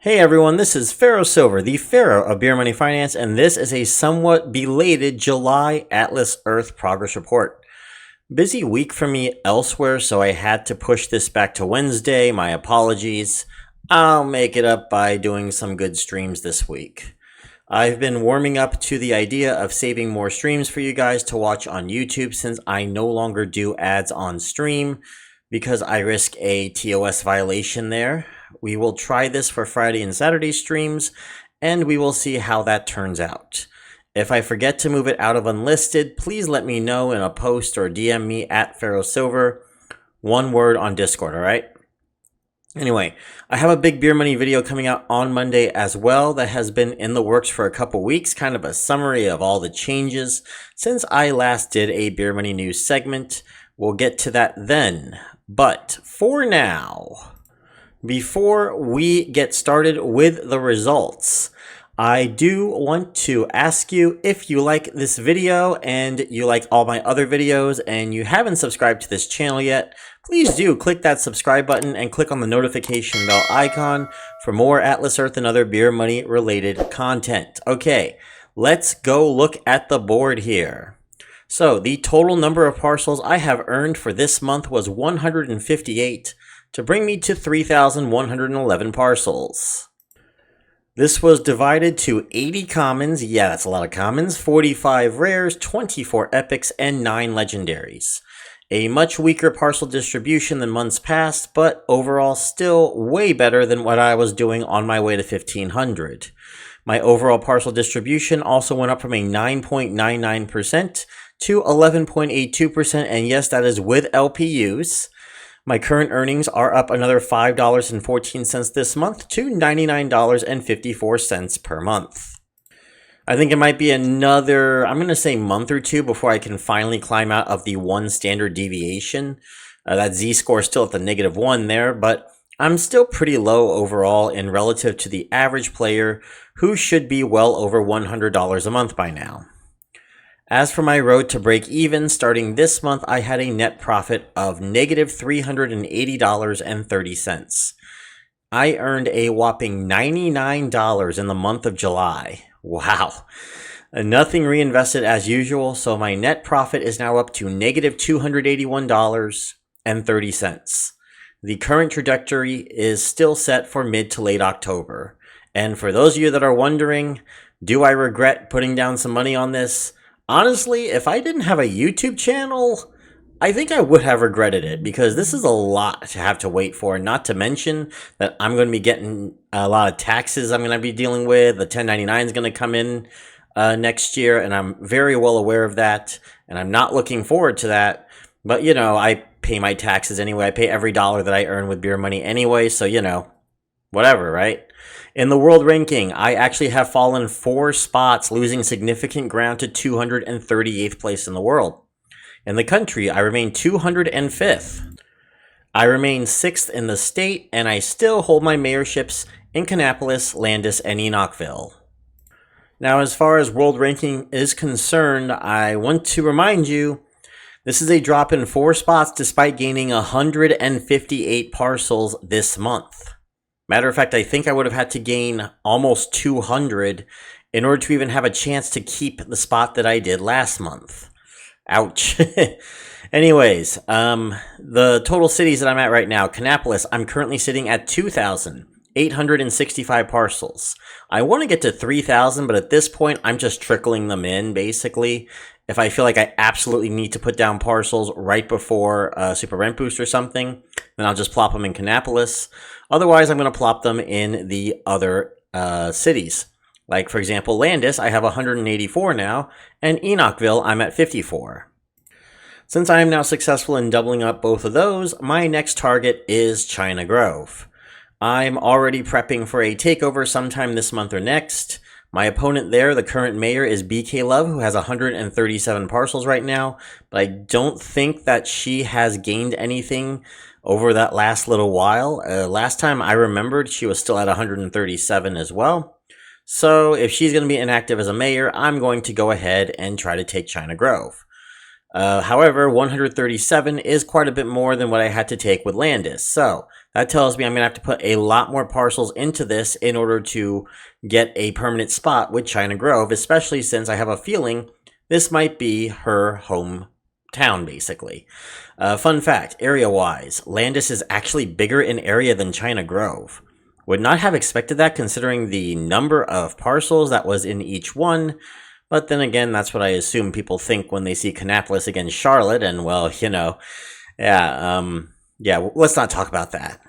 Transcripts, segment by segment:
Hey everyone, this is Pharaoh Silver, the Pharaoh of Beer Money Finance, and this is a somewhat belated July Atlas Earth progress report. Busy week for me elsewhere, so I had to push this back to Wednesday. My apologies. I'll make it up by doing some good streams this week. I've been warming up to the idea of saving more streams for you guys to watch on YouTube since I no longer do ads on stream because I risk a TOS violation there. We will try this for Friday and Saturday streams, and we will see how that turns out. If I forget to move it out of unlisted, please let me know in a post or DM me at Pharaoh Silver. One word on Discord, alright? Anyway, I have a big beer money video coming out on Monday as well that has been in the works for a couple weeks, kind of a summary of all the changes since I last did a beer money news segment. We'll get to that then. But for now, before we get started with the results, I do want to ask you if you like this video and you like all my other videos and you haven't subscribed to this channel yet, please do click that subscribe button and click on the notification bell icon for more Atlas Earth and other beer money related content. Okay, let's go look at the board here. So the total number of parcels I have earned for this month was 158. To bring me to 3,111 parcels. This was divided to 80 commons, yeah that's a lot of commons, 45 rares, 24 epics, and 9 legendaries. A much weaker parcel distribution than months past, but overall still way better than what I was doing on my way to 1,500. My overall parcel distribution also went up from a 9.99% to 11.82%, and yes, that is with LPUs. My current earnings are up another $5.14 this month to $99.54 per month. I think it might be another, I'm going to say month or two before I can finally climb out of the 1 standard deviation. That Z-score is still at the -1 there, but I'm still pretty low overall in relative to the average player who should be well over $100 a month by now. As for my road to break even, starting this month, I had a net profit of negative $380.30. I earned a whopping $99 in the month of July. Wow. Nothing reinvested as usual, so my net profit is now up to negative $281.30. The current trajectory is still set for mid to late October. And for those of you that are wondering, do I regret putting down some money on this? Honestly, if I didn't have a YouTube channel, I think I would have regretted it because this is a lot to have to wait for, not to mention that I'm going to be getting a lot of taxes I'm going to be dealing with. The 1099 is going to come in next year, and I'm very well aware of that, and I'm not looking forward to that. But, you know, I pay my taxes anyway. I pay every dollar that I earn with beer money anyway, so, you know, whatever, right? In the world ranking, I actually have fallen 4 spots, losing significant ground to 238th place in the world. In the country, I remain 205th. I remain 6th in the state, and I still hold my mayorships in Kannapolis, Landis, and Enochville. Now, as far as world ranking is concerned, I want to remind you, this is a drop in 4 spots despite gaining 158 parcels this month. Matter of fact, I think I would have had to gain almost 200 in order to even have a chance to keep the spot that I did last month. Ouch. Anyways, the total cities that I'm at right now, Kannapolis, I'm currently sitting at 2,865 parcels. I want to get to 3,000, but at this point, I'm just trickling them in, basically. If I feel like I absolutely need to put down parcels right before Super Rent Boost or something, then I'll just plop them in Kannapolis. Otherwise, I'm going to plop them in the other cities. Like, for example, Landis, I have 184 now, and Enochville, I'm at 54. Since I am now successful in doubling up both of those, my next target is China Grove. I'm already prepping for a takeover sometime this month or next. My opponent there, the current mayor, is BK Love, who has 137 parcels right now, but I don't think that she has gained anything over that last little while. Last time I remembered, she was still at 137 as well. So if she's going to be inactive as a mayor, I'm going to go ahead and try to take China Grove. However, 137 is quite a bit more than what I had to take with Landis. So that tells me I'm going to have to put a lot more parcels into this in order to get a permanent spot with China Grove, especially since I have a feeling this might be her hometown, basically. Fun fact, area-wise, Landis is actually bigger in area than China Grove. Would not have expected that considering the number of parcels that was in each one, but then again, that's what I assume people think when they see Kannapolis against Charlotte, and well, let's not talk about that.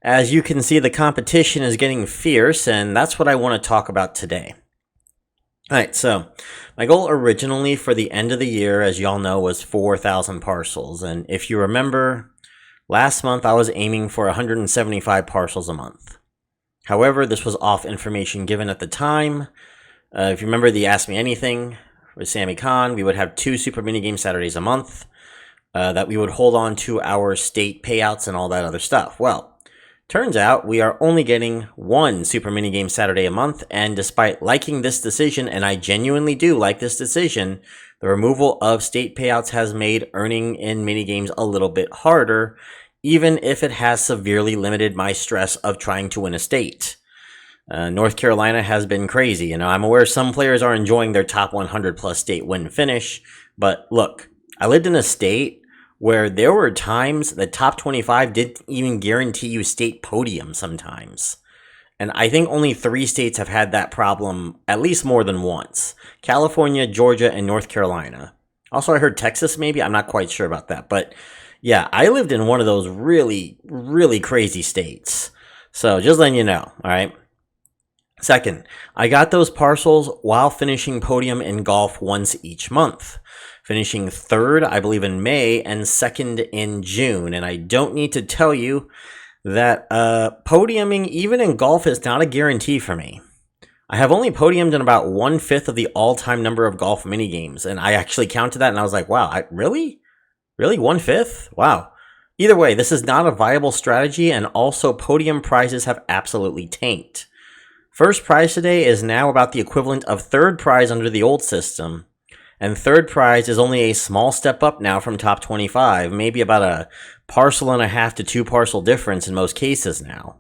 As you can see, the competition is getting fierce, and that's what I want to talk about today. Alright, so my goal originally for the end of the year, as y'all know, was 4,000 parcels, and if you remember, last month I was aiming for 175 parcels a month. However, this was off information given at the time. If you remember the Ask Me Anything with Sammy Khan, we would have 2 Super Minigame Saturdays a month, that we would hold on to our state payouts and all that other stuff. Well, turns out we are only getting 1 Super Minigame Saturday a month, and despite liking this decision, and I genuinely do like this decision, the removal of state payouts has made earning in minigames a little bit harder, even if it has severely limited my stress of trying to win a state. North Carolina has been crazy. I'm aware some players are enjoying their top 100 plus state win finish, but look, I lived in a state where there were times the top 25 didn't even guarantee you state podium sometimes. And I think only 3 states have had that problem at least more than once. California, Georgia, and North Carolina. Also, I heard Texas maybe. I'm not quite sure about that. But yeah, I lived in one of those really, really crazy states. So just letting you know, all right? Second, I got those parcels while finishing podium in golf once each month. Finishing 3rd, I believe, in May, and 2nd in June. And I don't need to tell you that podiuming, even in golf, is not a guarantee for me. I have only podiumed in about 1/5 of the all-time number of golf minigames. And I actually counted that, and I was like, wow, really? Really? 1/5? Wow. Either way, this is not a viable strategy, and also podium prizes have absolutely tanked. First prize today is now about the equivalent of 3rd prize under the old system, and 3rd prize is only a small step up now from top 25, maybe about a parcel and a half to 2 parcel difference in most cases now.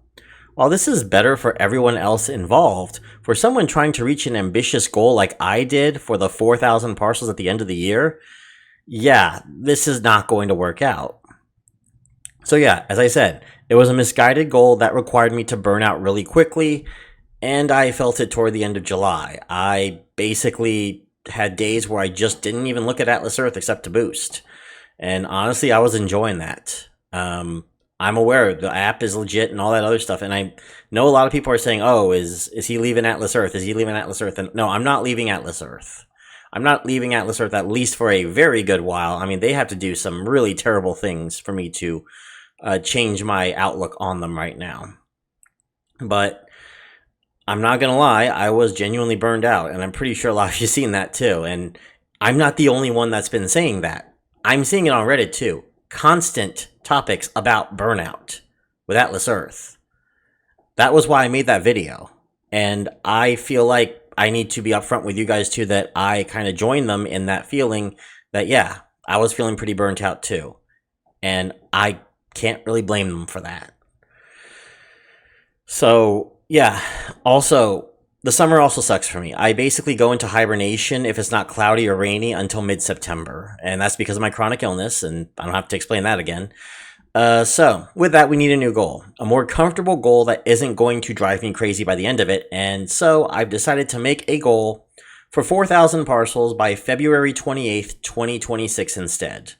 While this is better for everyone else involved, for someone trying to reach an ambitious goal like I did for the 4,000 parcels at the end of the year, yeah, this is not going to work out. So yeah, as I said, it was a misguided goal that required me to burn out really quickly, and I felt it toward the end of July. I basically had days where I just didn't even look at Atlas Earth except to boost. And honestly, I was enjoying that. I'm aware the app is legit and all that other stuff. And I know a lot of people are saying, oh, is he leaving Atlas Earth? Is he leaving Atlas Earth? And no, I'm not leaving Atlas Earth. I'm not leaving Atlas Earth, at least for a very good while. I mean, they have to do some really terrible things for me to change my outlook on them right now. But I'm not going to lie, I was genuinely burned out, and I'm pretty sure a lot of you have seen that too. And I'm not the only one that's been saying that. I'm seeing it on Reddit too. Constant topics about burnout with Atlas Earth. That was why I made that video. And I feel like I need to be upfront with you guys too, that I kind of joined them in that feeling that, yeah, I was feeling pretty burnt out too. And I can't really blame them for that. So yeah, also, the summer also sucks for me. I basically go into hibernation if it's not cloudy or rainy until mid-September. And that's because of my chronic illness, and I don't have to explain that again. So, with that, we need a new goal. A more comfortable goal that isn't going to drive me crazy by the end of it. And so, I've decided to make a goal for 4,000 parcels by February 28th, 2026 instead.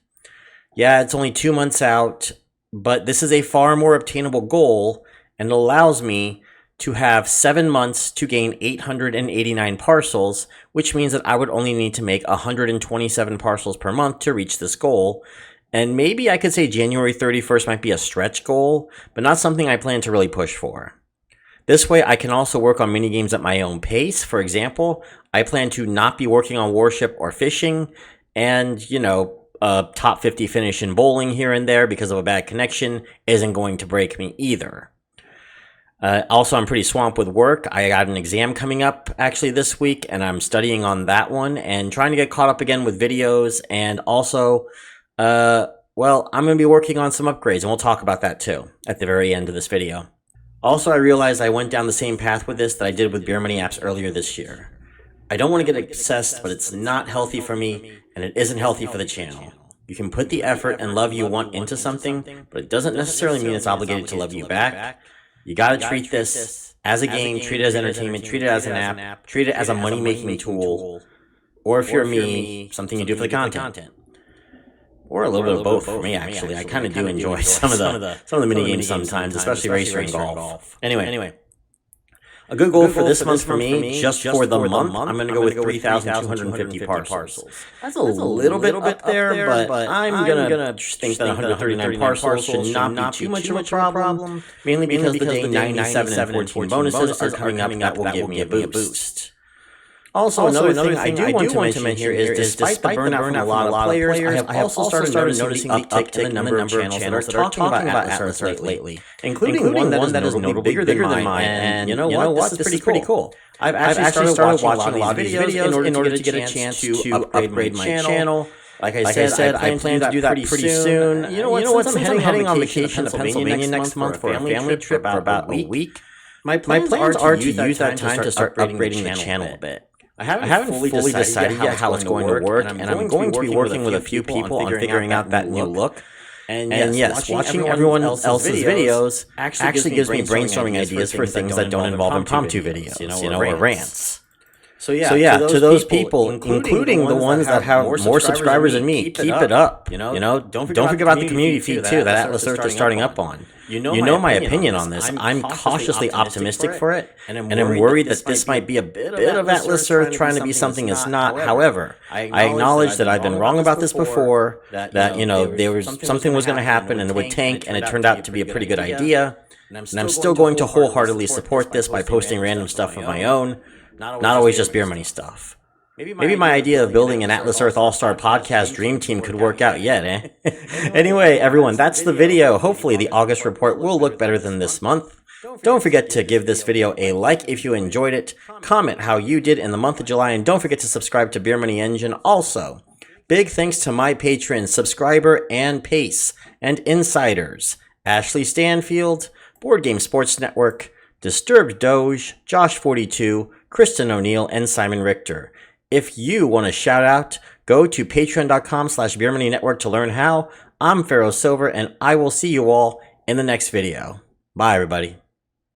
Yeah, it's only 2 months out, but this is a far more obtainable goal, and it allows me to have 7 months to gain 889 parcels, which means that I would only need to make 127 parcels per month to reach this goal. And maybe I could say January 31st might be a stretch goal, but not something I plan to really push for. This way, I can also work on minigames at my own pace. For example, I plan to not be working on Warship or Fishing, and, a top 50 finish in bowling here and there because of a bad connection isn't going to break me either. Also, I'm pretty swamped with work. I got an exam coming up actually this week, and I'm studying on that one and trying to get caught up again with videos. And also, well, I'm going to be working on some upgrades, and we'll talk about that too at the very end of this video. Also, I realized I went down the same path with this that I did with Beer Money apps earlier this year. I don't want to get obsessed, but it's not healthy for me, and it isn't healthy for the channel. You can put the effort and love you want into something, but it doesn't necessarily mean it's obligated to love you back. You gotta treat this as a game, treat it as entertainment, treat it as an app, treat it as a money-making tool, or if you're me, something you do for the content. Or a little bit of both for me, actually. I kind of do enjoy some of the mini games sometimes, especially racer and golf. Anyway, a good goal for this month for me, just for the month, I'm going to go with 3,250 parcels. That's a little bit up there, but I'm going to think that 139 parcels should not be too much of a problem, mainly because the day 97 and 14 bonuses are coming up that will give me a boost. Also, another thing I do want to mention here is, despite the burnout from a lot of players, I have also started noticing the uptick in the number of channels that are talking about Atlas Earth lately, including one that is notably bigger than mine. And you know what? This is pretty cool. I've actually started watching a lot of these videos in order to get a chance to upgrade my channel. Like I said, I plan to do that pretty soon. You know what? Since I'm heading on vacation to Pennsylvania next month for a family trip for about a week, my plans are to use that time to start upgrading the channel a bit. I haven't fully decided yet how it's going to work, and I'm going to be working with a few people on figuring out that new look. And yes, watching everyone else's videos actually gives me brainstorming ideas for things that don't involve impromptu videos, or rants. So yeah, to those people, including the ones that have more subscribers than me, keep it up. Don't forget about the community feed too that Atlas Earth is starting up on. You know my opinion on this. I'm cautiously optimistic for it, and I'm worried that this might be a bit of Atlas Earth trying to be something it's not. However, I acknowledge that I've been wrong about this before, that there was something was going to happen and it would tank, and it turned out to be a pretty good idea. And I'm still going to wholeheartedly support this by posting random stuff of my own, not always just Beer Money stuff. Maybe my idea of building an Atlas Earth All-Star podcast dream team could work out yet, eh? Anyway, everyone, that's the video. Hopefully the August report will look better than this month. Don't forget to give this video a like if you enjoyed it, comment how you did in the month of July, and don't forget to subscribe to Beer Money Engine. Also, big thanks to my patrons, Subscriber and Pace, and Insiders, Ashley Stanfield, Board Game Sports Network, Disturbed Doge, Josh42, Kristen O'Neill, and Simon Richter. If you want a shout out, go to patreon.com/BeerMoneyNetwork to learn how. I'm Pharaoh Silver, and I will see you all in the next video. Bye, everybody.